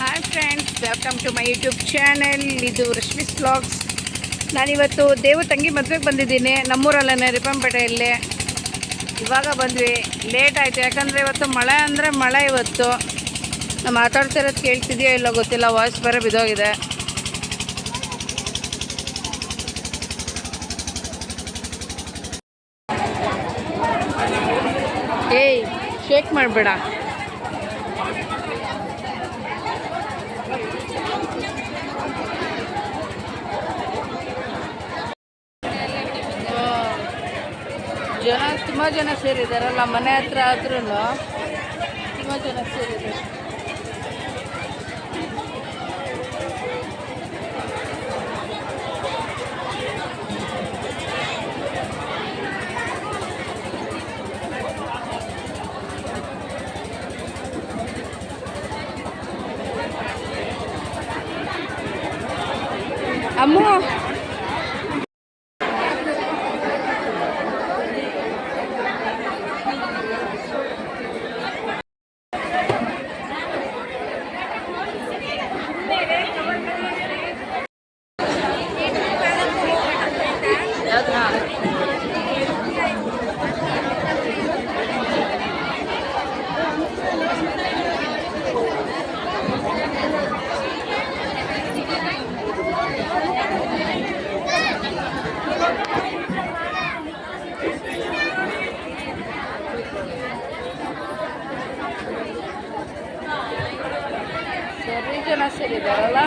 Hi friends, welcome to my YouTube channel. ಇದು Rashmi's vlogs. ನಾನಿವತ್ತು ದೇವು ತಂಗಿ ಮದುವೆಗೆ ಬಂದಿದ್ದೀನಿ, ನಮ್ಮೂರಲ್ಲೇ ರಿಪ್ಪಂಪೇಟೆಯಲ್ಲಿ. ಇವಾಗ ಬಂದ್ವಿ, ಲೇಟ್ ಆಯಿತು ಯಾಕಂದರೆ ಇವತ್ತು ಮಳೆ ಅಂದರೆ ಮಳೆ. ಇವತ್ತು ನಾವು ಮಾತಾಡ್ತಿರೋದು ಕೇಳ್ತಿದೆಯೋ ಇಲ್ಲೋ ಗೊತ್ತಿಲ್ಲ, ವಾಯ್ಸ್ ಬೇರೆ ಬಿದ್ದೋಗಿದೆ. ಏಯ್, ಶೇಕ್ ಮಾಡಬೇಡ. ತುಂಬ ಜನ ಸೇರಿದಾರಲ್ಲ, ಮನೆ ಹತ್ರ ಆದ್ರೂ ತುಂಬ ಜನ ಸೇರಿದ್ದಾರೆ. ಅಮ್ಮ ಜನ ಸೇರಿದಾರಲ್ಲ.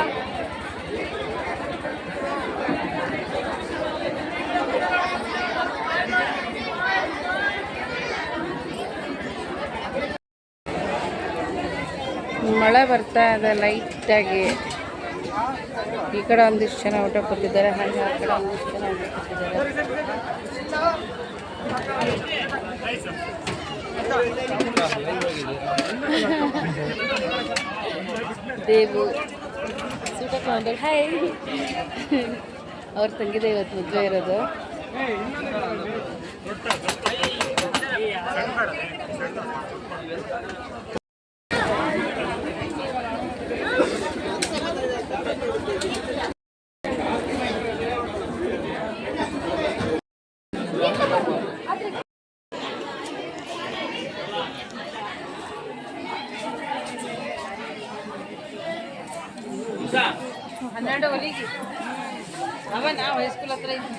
ಮಳೆ ಬರ್ತಾ ಇದೆ ಲೈಟಾಗಿ. ಈ ಕಡೆ ಒಂದಿಷ್ಟು ಜನ ಊಟ ಕೊಟ್ಟಿದ್ದಾರೆ, ಹಾಗೆ ಆ ಕಡೆ ಒಂದಿಷ್ಟು ಜನ ಊಟ ಕೊಟ್ಟಿದ್ದಾರೆ. ದೇವು ಸೂಟ ತಗೊಂಡು ಹಾಯ್. ಅವ್ರ ತಂಗಿದೆ ಇವತ್ತು ಮದುವೆ ಇರೋದು. ಹನ್ನೆರಡು ಒಲಿಗೆ ಅವನ ಹೈಸ್ಕೂಲ್ ಹತ್ರ ಇದ್ದ.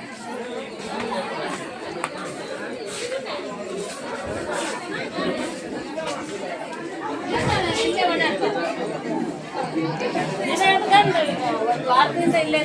ಒಂದು ವಾರದಿಂದ ಇಲ್ಲೇ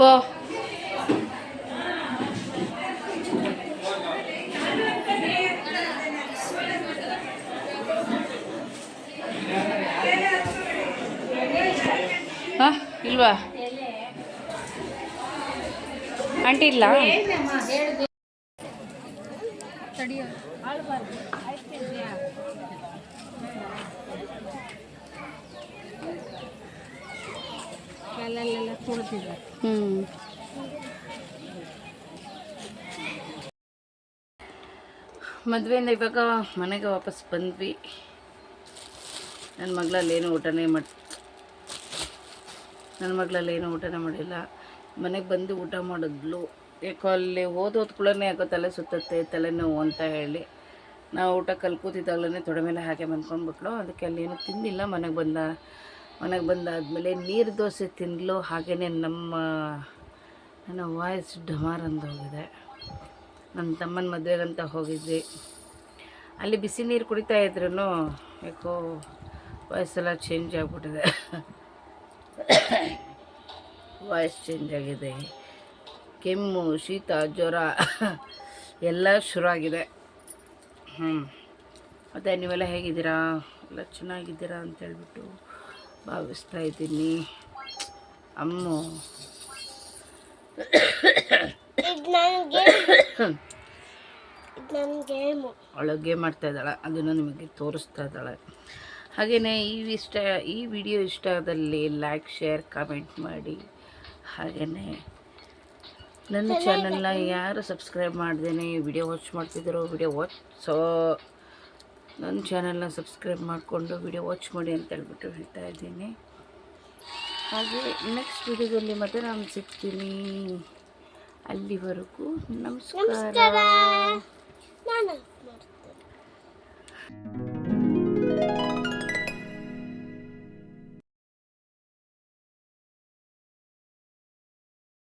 ಓ ಹಾಂ ಇಲ್ವಾ ಆಂಟಿ? ಇಲ್ಲ ಮದುವೆಯಿಂದ ಇವಾಗ ಮನೆಗೆ ವಾಪಸ್ ಬಂದ್ವಿ. ನನ್ನ ಮಗಳಲ್ಲೇನು ಊಟನೇ ಮಾಡಿಲ್ಲ. ಮನೆಗೆ ಬಂದು ಊಟ ಮಾಡಿದ್ಲು. ಯಾಕೋ ಅಲ್ಲಿ ಓದೋದು ಕೂಡ ಯಾಕೋ ತಲೆ ಸುತ್ತತ್ತೆ, ತಲೆನೋವು ಅಂತ ಹೇಳಿ ನಾವು ಊಟ ಕಲ್ಕೂತಿದ್ದಾಗಲೇ ತೊಡೆ ಮೇಲೆ ಹಾಗೆ ಮನ್ಕೊಂಡ್ಬಿಟ್ಲು. ಅದಕ್ಕೆ ಅಲ್ಲೇನು ತಿಂದಿಲ್ಲ. ಮನೆಗೆ ಬಂದಾದಮೇಲೆ ನೀರು ದೋಸೆ ತಿಂದಲು. ಹಾಗೆಯೇ ನನ್ನ ವಾಯ್ಸ್ ಡಮಾರ್ ಅಂದೋಗಿದೆ. ನನ್ನ ತಮ್ಮನ ಮದುವೆಗಂತ ಹೋಗಿದ್ವಿ. ಅಲ್ಲಿ ಬಿಸಿ ನೀರು ಕುಡಿತಾಯಿದ್ರು ಯಾಕೋ ವಾಯ್ಸೆಲ್ಲ ಚೇಂಜ್ ಆಗಿಬಿಟ್ಟಿದೆ. ವಾಯ್ಸ್ ಚೇಂಜ್ ಆಗಿದೆ. ಕೆಮ್ಮು, ಶೀತ, ಜ್ವರ ಎಲ್ಲ ಶುರು ಆಗಿದೆ. ಮತ್ತು ನೀವೆಲ್ಲ ಹೇಗಿದ್ದೀರಾ, ಎಲ್ಲ ಚೆನ್ನಾಗಿದ್ದೀರಾ ಅಂತ ಹೇಳ್ಬಿಟ್ಟು ಭಾವಿಸ್ತಾ ಇದ್ದೀನಿ. ಅಮ್ಮು ಅವಳು ಗೇಮ್ ಮಾಡ್ತಾ ಇದ್ದಾಳೆ, ಅದನ್ನು ನಿಮಗೆ ತೋರಿಸ್ತಾ ಇದ್ದಾಳೆ. ಹಾಗೆಯೇ ಈ ವಿಡಿಯೋ ಇಷ್ಟ ಆದಲ್ಲಿ ಲೈಕ್, ಶೇರ್, ಕಮೆಂಟ್ ಮಾಡಿ. ಹಾಗೆಯೇ ನನ್ನ ಚಾನಲ್ನ ಯಾರು ಸಬ್ಸ್ಕ್ರೈಬ್ ಮಾಡ್ದೇನೆ ವಿಡಿಯೋ ವಾಚ್ ಮಾಡ್ತಿದ್ದಾರೋ ನನ್ನ ಚಾನಲ್ನ ಸಬ್ಸ್ಕ್ರೈಬ್ ಮಾಡಿಕೊಂಡು ವಿಡಿಯೋ ವಾಚ್ ಮಾಡಿ ಅಂತ ಹೇಳ್ಬಿಟ್ಟು ಹೇಳ್ತಾ ಇದ್ದೀನಿ. ಹಾಗೆ ನೆಕ್ಸ್ಟ್ ವಿಡಿಯೋದಲ್ಲಿ ಮತ್ತೆ ನಾನು ಸಿಗ್ತೀನಿ. ಅಲ್ಲಿವರೆಗೂ ನಮಸ್ಕಾರ.